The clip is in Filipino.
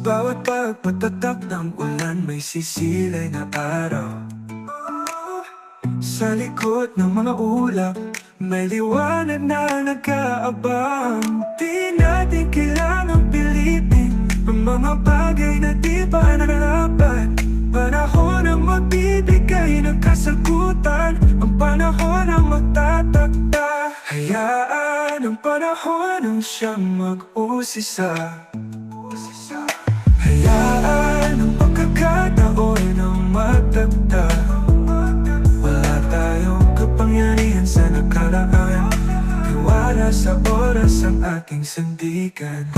bawat pagpatatak ng ulan may sisilay na araw. Sa likod ng mga ulap may liwanag na nag-aabang. Di natin kailangang pilitin ang mga bagay na di pa nararapat. Panahon ang magbibigay ng kasagutan, ang panahon ang magtatakda. Hayaan ang panahon ang siyang mag-usisa. Hayaan ang pagkakataon ang magdagda. Wala tayong kapangyarihan sa nakaraan, tiwala sa oras ang ating sandigan.